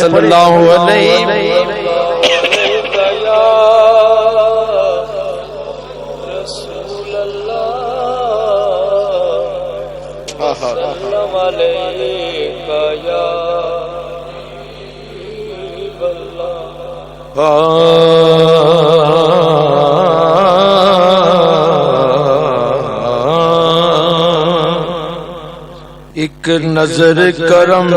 صلی اللہ علیہ ایک نظر کرم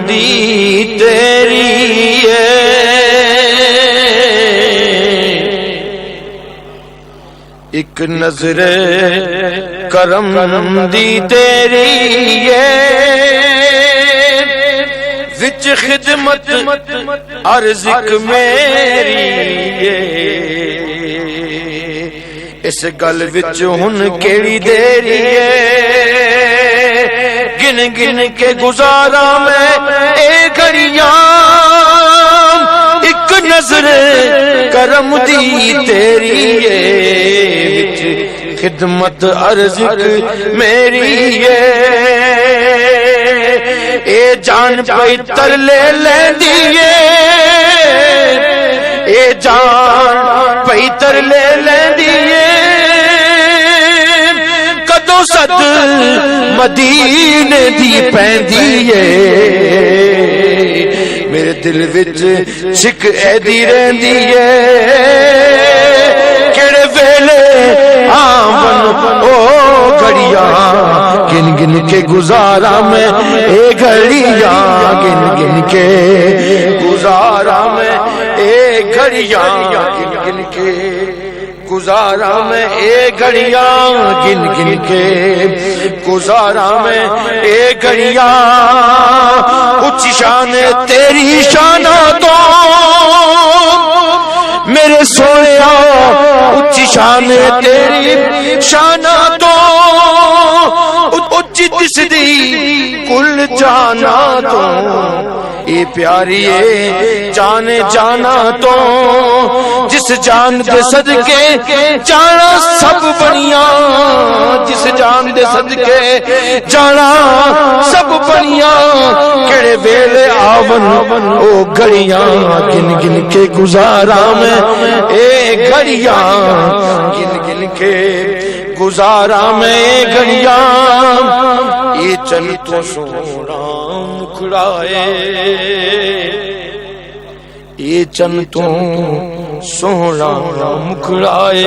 دی تیری ہے، ایک نظر کرم دی تیری ہے، وچ خدمت عرضک میری ہے، اس گل وچ ہن کیڑی دیری ہے، گن گن کے گزارا میں اے گھڑیاں، ایک نظر کرم دی تیری ہے، وچ خدمت عرضک میری ہے، اے جان پئی تر لے لیندی ہے، اے جان پئی تر لے لیندی ہے، کدو صد مدینے دی پیندی ہے، میرے دل وچ سکھ ایدی رہندی ہے، کیڑے ویلے آمن او گھڑیاں، گن گن کے گزارا میں اے گھڑیاں، گن گن کے گزارا میں اے گھڑیاں، گن گن کے گزارا میں اے گھڑیاں، گن گن کے گزارا میں اے گھڑیاں، اونچی شان تیری شانہ تو میرے سویا، اونچی شان تیری شانہ تو اونچی دسدی کل جانا تو، اے پیاری اے جان جانا تو، جس جان دے صدقے جانا سب بنیاں، جس جان دے صدقے جانا سب بنیاں، کیڑے ویلے آون او گھڑیاں، گن گن کے گزارا میں اے گھڑیاں، گن گن کے گزارا میں اے گھڑیاں، یہ چن تو سونا مکھڑائے، یہ چن تو سونا مکھڑائے،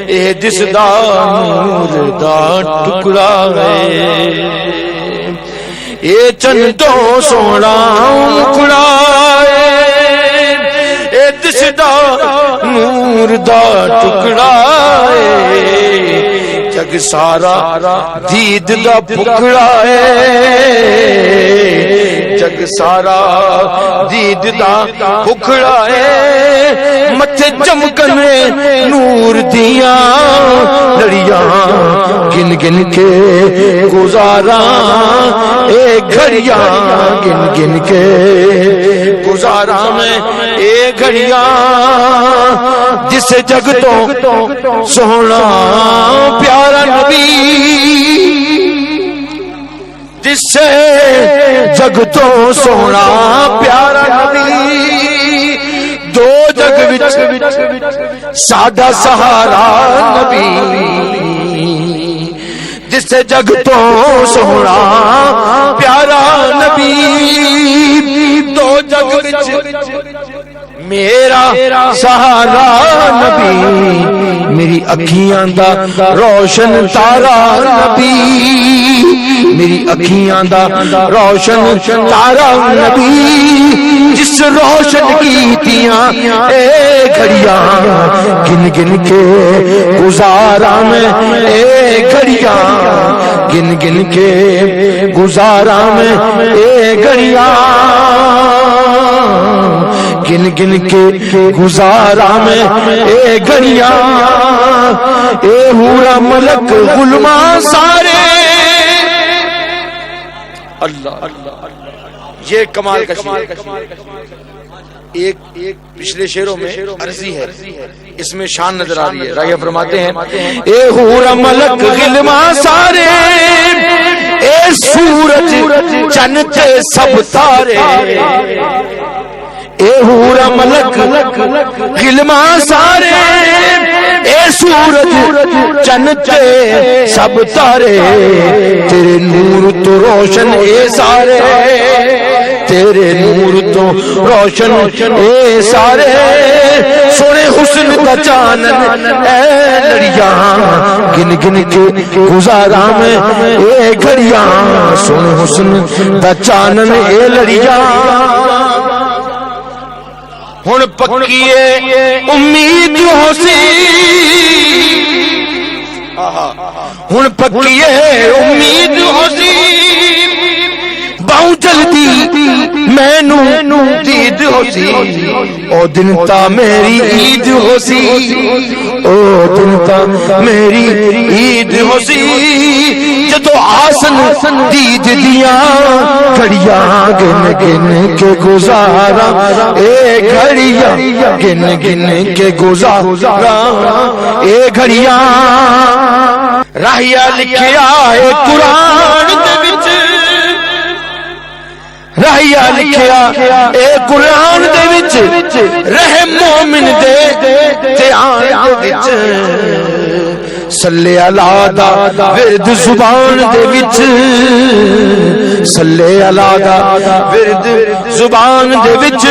اے دس دا نور دا ٹکڑا ہے، یہ چن تو سونا مکھڑائے، اے دس دا نور دا ٹکڑا ہے، جگ سارا دید دا پکڑا ہے، جگ سارا دید دا پکڑا ہے، متھے چمکن نور دیاں لڑیاں، گن گن کے گزارا اے گھڑیاں، گن گن کے گزارا میں اے گھڑیاں، جس جگ تو سونا پیارا نبی، جس جگ تو سونا پیارا نبی، دو جگ وچ ساڈا سہارا نبی، جس جگ تو سونا پیارا نبی، دو جگ وچ میرا سہارا نبی، میری اکھیاں دا روشن تارا نبی، میری اکھیاں دا روشن تارا نبی، جس روشن کیتیاں اے گھڑیاں، گن گن کے گزارا میں اے گھڑیاں، گن گن کے گزارا میں اے گھڑیاں، گن گن کے گزارا میں اے گھڑیاں، اے ہورا ملک غلمان سارے، اللہ یہ کمال کا ایک پچھلے شعروں میں عرضی ہے، اس میں شان نظر آ رہی ہے، راغب فرماتے ہیں اے حور ملک غلمان سارے، اے سورج چن تے سب تارے اے حور ملک غلما سارے اے سورج چن تے سب تارے تیرے نور تو روشن اے سارے تیرے نور تو روشن اے سارے سونے حسن کا چانن اے لڑیاں گن گن کے گزارا میں اے گھڑیاں سونے حسن کا چانن اے لڑیاں ہن پکیے امید ہو سی ہن پکیے امید ہو سی باؤں جلدی مینوں دید ہو سی او دن تا میری عید ہو سی او دن تا میری عید ہو سی جدو آسن دید دیاں گھڑیاں گن گن کے گزارا اے گھڑیاں گن گن کے گزارا اے گھڑیاں راہیا لکھیا اے قرآن دے وچ راہیا لکھیا اے قرآن دے وچ رحم مومن دے دھیان دے وچ صلی اللہ دا ورد زبان دے وچ صلی اللہ دا ورد زبان دے وچ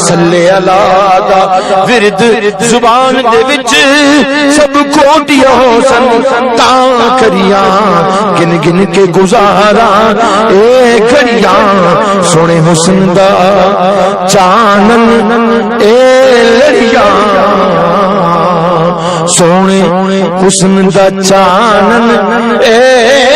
صلی اللہ دا ورد زبان دے وچ سب کوٹیاں سن تاں کریاں گن گن کے گزارا اے گھڑیاں سونے حسن دا چانن اے لڑیاں سونے حسن دا چانن اے